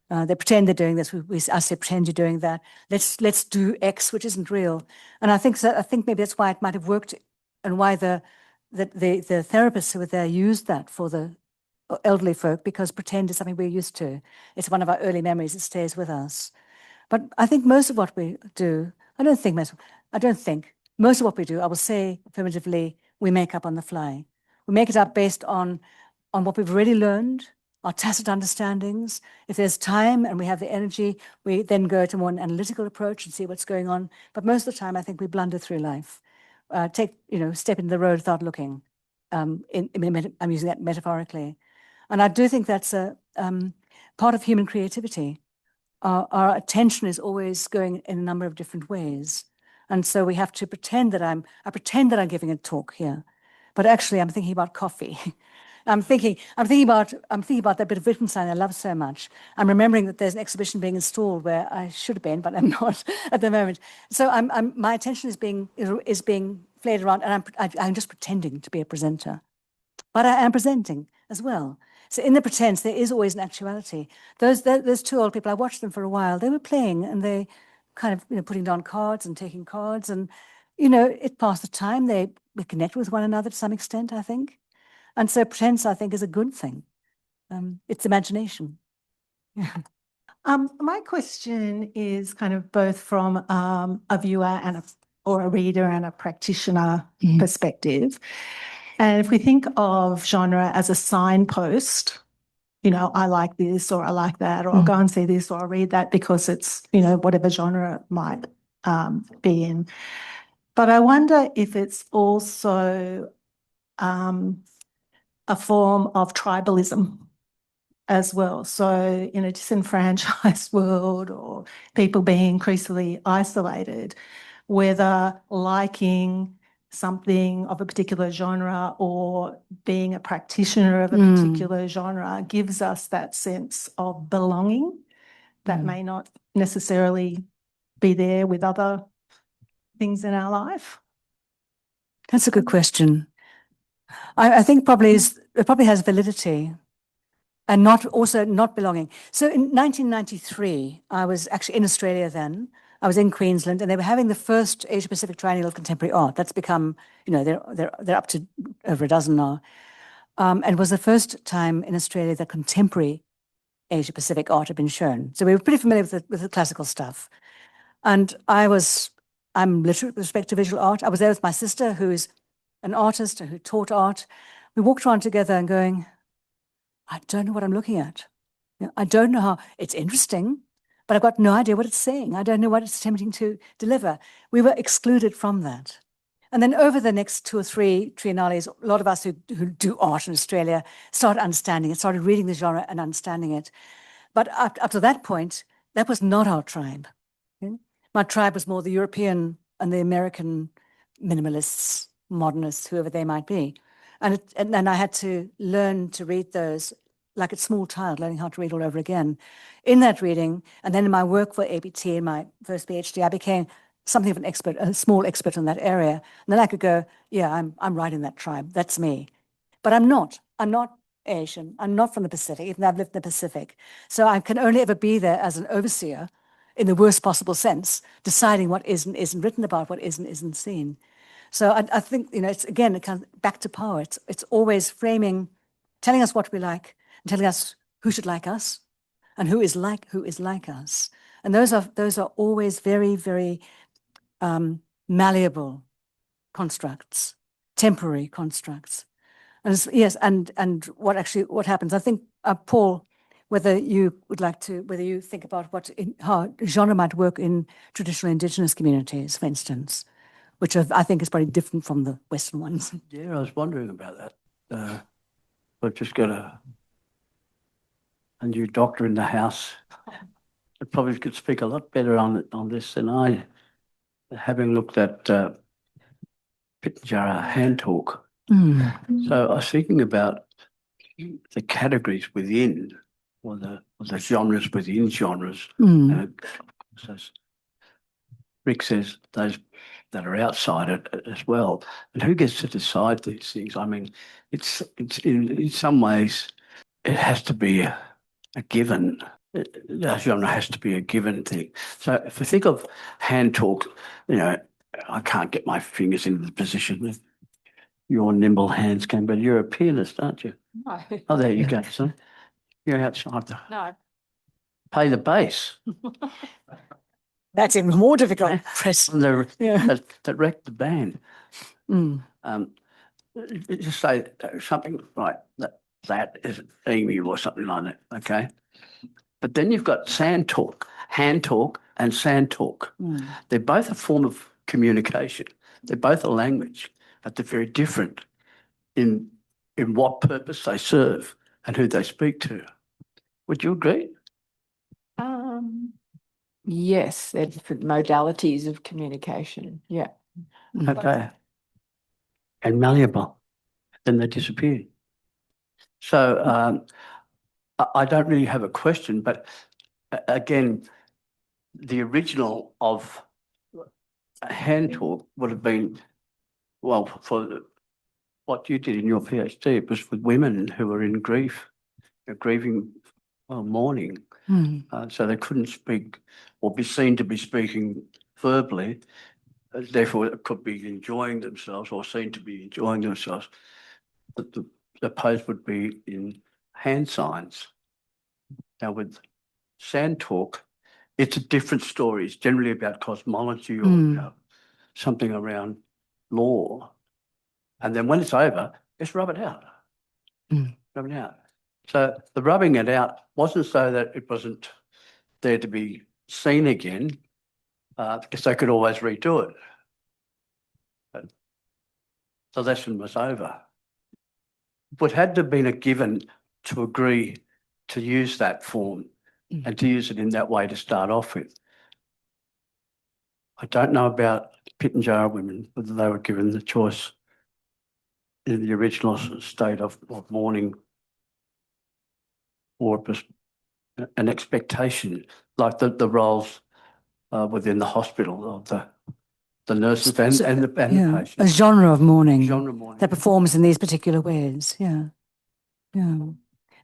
They pretend they're doing this. I say pretend you're doing that. Let's do X, which isn't real. And I think maybe that's why it might have worked, and why the therapists who were there used that for the elderly folk, because pretend is something we're used to. It's one of our early memories. It stays with us. But I think most of what we do, I don't think most of what we do, I will say affirmatively, we make up on the fly. We make it up based on what we've already learned, our tacit understandings. If there's time and we have the energy, we then go to more an analytical approach and see what's going on. But most of the time, I think we blunder through life. Step into the road without looking. I'm using that metaphorically. And I do think that's a part of human creativity. Our attention is always going in a number of different ways. And so we have to pretend that I pretend that I'm giving a talk here, but actually I'm thinking about coffee. I'm thinking about that bit of Wittgenstein I love so much. I'm remembering that there's an exhibition being installed where I should have been, but I'm not at the moment. So my attention is being flared around, and I'm just pretending to be a presenter, but I am presenting as well. So in the pretense, there is always an actuality. Those two old people, I watched them for a while. They were playing, and they kind of putting down cards and taking cards, and it passed the time. They connect with one another to some extent, I think. And so pretense, I think, is a good thing. It's imagination. Yeah. My question is kind of both from a viewer or a reader and a practitioner perspective. And if we think of genre as a signpost, I like this or I like that, or I'll go and see this or I'll read that because it's, whatever genre it might be in. But I wonder if it's also a form of tribalism as well. So in a disenfranchised world, or people being increasingly isolated, whether liking something of a particular genre or being a practitioner of a particular genre gives us that sense of belonging that may not necessarily be there with other things in our life. That's a good question. I think it probably has validity, and not belonging. So in 1993, I was actually in Australia then. I was in Queensland, and they were having the first Asia Pacific Triennial of Contemporary Art. That's become, they're up to over a dozen now. And it was the first time in Australia that contemporary Asia Pacific art had been shown. So we were pretty familiar with the classical stuff. And I'm literate with respect to visual art. I was there with my sister, who's an artist and who taught art. We walked around together and going, I don't know what I'm looking at. I don't know how, it's interesting, but I've got no idea what it's saying. I don't know what it's attempting to deliver. We were excluded from that. And then over the next 2 or 3 triennales, a lot of us who do art in Australia started understanding it, started reading the genre and understanding it. But up to that point, that was not our tribe. My tribe was more the European and the American minimalists, modernists, whoever they might be. And then I had to learn to read those like a small child, learning how to read all over again. In that reading, and then in my work for ABT in my first PhD, I became something of an expert, a small expert in that area. And then I could go, yeah, I'm right in that tribe. That's me. But I'm not. I'm not Asian. I'm not from the Pacific, even though I've lived in the Pacific. So I can only ever be there as an overseer in the worst possible sense, deciding what is and isn't written about, what is and isn't seen. So I think, it's again, it comes back to power. It's always framing, telling us what we like, and telling us who should like us, and who is like us. And those are always very, very malleable constructs, temporary constructs. And yes, and what happens? I think, Paul, whether you think about how genre might work in traditional Indigenous communities, for instance, which I think is probably different from the Western ones. Yeah, I was wondering about that. I've just got a new doctor in the house. I probably could speak a lot better on this than I, having looked at Pitjara hand talk. So I was thinking about the categories within, or the genres within genres. So Rick says those that are outside it as well. And who gets to decide these things? I mean, it's in some ways it has to be a given. The genre has to be a given thing. So if we think of hand talk, I can't get my fingers into the position that your nimble hands can, but you're a pianist, aren't you? No. Oh, there you go, son. You're outside the... No. Play the bass. That's even more difficult. Press. Yeah. that wrecked the band. Mm. Just say something like that is an emu or something like that, okay? But then you've got sand talk, hand talk and sand talk. Mm. They're both a form of communication. They're both a language, but they're very different in what purpose they serve and who they speak to. Would you agree? Yes, they're different modalities of communication. Yeah. Okay. And malleable. Then they disappear. So I don't really have a question, but again, the original of hand talk would have been, well, for what you did in your PhD, it was with women who were in grief, grieving, mourning. So they couldn't speak or be seen to be speaking verbally. Therefore, it could be enjoying themselves or seen to be enjoying themselves. But the pose would be in hand signs. Now, with sand talk, it's a different story. It's generally about cosmology or something around law. And then when it's over, just rub it out. Rub it out. So the rubbing it out wasn't so that it wasn't there to be seen again, because they could always redo it. But the lesson was over. But had there been a given to agree to use that form and to use it in that way to start off with. I don't know about Pitjantjatjara women, whether they were given the choice in the original state of mourning or an expectation, like the roles within the hospital of the nurses and the patients. A genre of mourning. Genre of mourning. That performs in these particular ways. Yeah.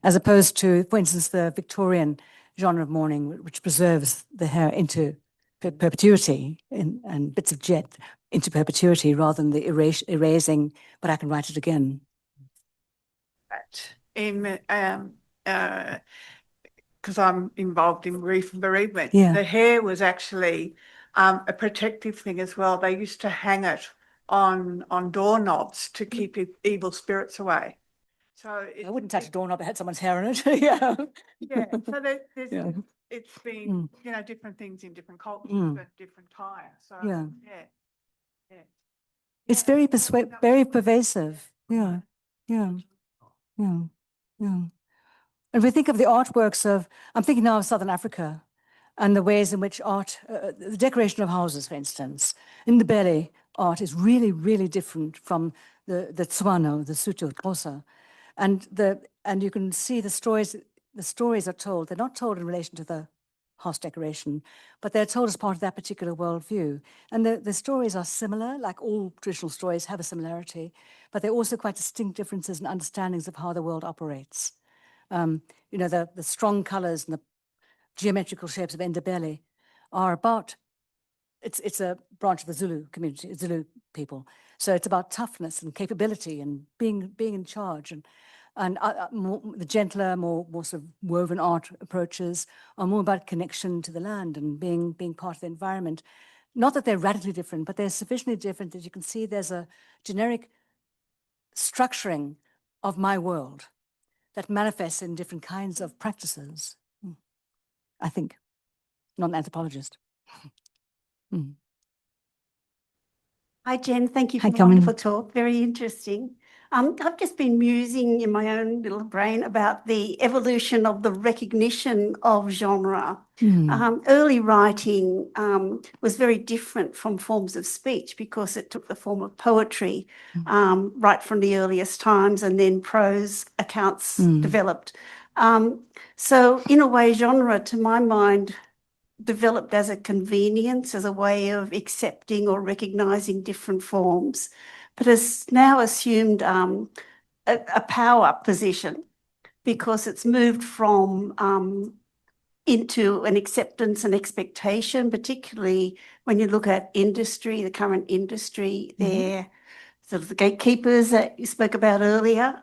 As opposed to, for instance, the Victorian genre of mourning, which preserves the hair into perpetuity and bits of jet into perpetuity rather than the erasing, but I can write it again. Because I'm involved in grief and bereavement, Yeah. the hair was actually a protective thing as well. They used to hang it on doorknobs to keep evil spirits away. So I wouldn't touch a doorknob that had someone's hair in it. Yeah. Yeah. So there's Yeah. it's been different things in different cultures and different time. So Yeah. yeah. It's very pervasive. Yeah. And we think of the artworks of, I'm thinking now of Southern Africa and the ways in which art, the decoration of houses, for instance, in the belly art is really, really different from the Tswana, the Sotho, Xhosa. And you can see the stories are told. They're not told in relation to the house decoration, but they're told as part of that particular worldview. And the stories are similar, like all traditional stories have a similarity, but they're also quite distinct differences in understandings of how the world operates. The strong colors and the geometrical shapes of Ndebele are about, it's a branch of the Zulu community, Zulu people. So it's about toughness and capability and being in charge. And the gentler, more sort of woven art approaches are more about connection to the land and being part of the environment. Not that they're radically different, but they're sufficiently different that you can see there's a generic structuring of my world that manifests in different kinds of practices, I think. Not an anthropologist. Hi, Jen. Thank you for the wonderful talk. Very interesting. I've just been musing in my own little brain about the evolution of the recognition of genre. Early writing was very different from forms of speech because it took the form of poetry right from the earliest times, and then prose accounts developed. So in a way, genre, to my mind, developed as a convenience, as a way of accepting or recognising different forms, but has now assumed a power position because it's moved from into an acceptance and expectation, particularly when you look at industry, the current industry, they're sort of the gatekeepers that you spoke about earlier.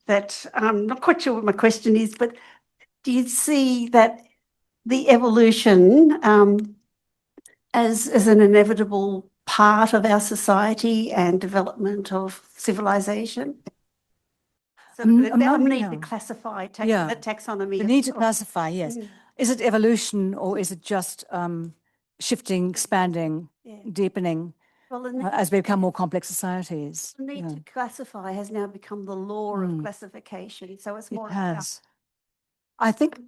That I'm not quite sure what my question is, but do you see that the evolution as an inevitable part of our society and development of civilization? So I'm the not- need yeah. to classify, Yeah. the taxonomy. The of- need to of- classify, yes. Mm, Is it evolution or is it just shifting, expanding, yeah. deepening Well, the need, as we become more complex societies? the need Yeah. to classify has now become the law of classification. So it's It more about has. I think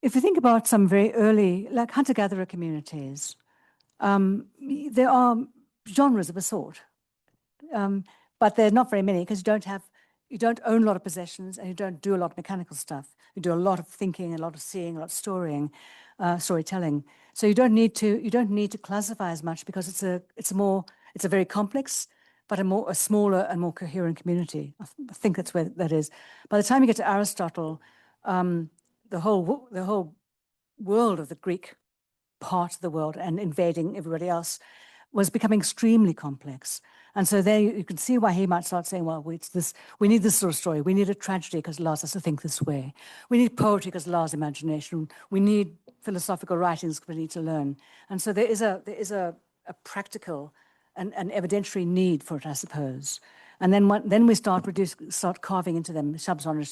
if you think about some very early, like hunter-gatherer communities, there are genres of a sort, but they're not very many because you don't own a lot of possessions and you don't do a lot of mechanical stuff. You do a lot of thinking, a lot of seeing, a lot of storytelling. So you don't need to classify as much because it's a very complex, but a smaller and more coherent community. I think that's where that is. By the time you get to Aristotle, the whole world of the Greek part of the world and invading everybody else was becoming extremely complex. And so there you can see why he might start saying, well, we need this sort of story. We need a tragedy because it allows us to think this way. We need poetry because it allows imagination. We need philosophical writings because we need to learn. And so there is a practical and evidentiary need for it, I suppose. And then we start carving into them subgenres,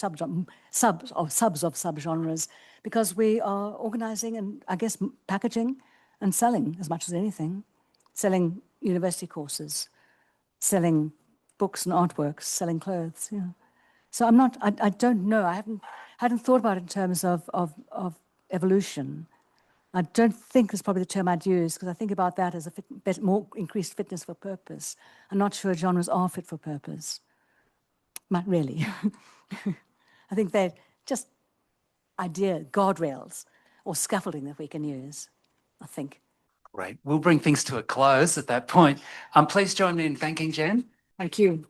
subs of subgenres, because we are organizing and I guess packaging and selling as much as anything, selling university courses, selling books and artworks, selling clothes. Yeah. So I don't know. I hadn't thought about it in terms of evolution. I don't think it's probably the term I'd use because I think about that as more increased fitness for purpose. I'm not sure genres are fit for purpose. Not really. I think they're just guardrails or scaffolding that we can use, I think. Great. We'll bring things to a close at that point. Please join me in thanking Jen. Thank you.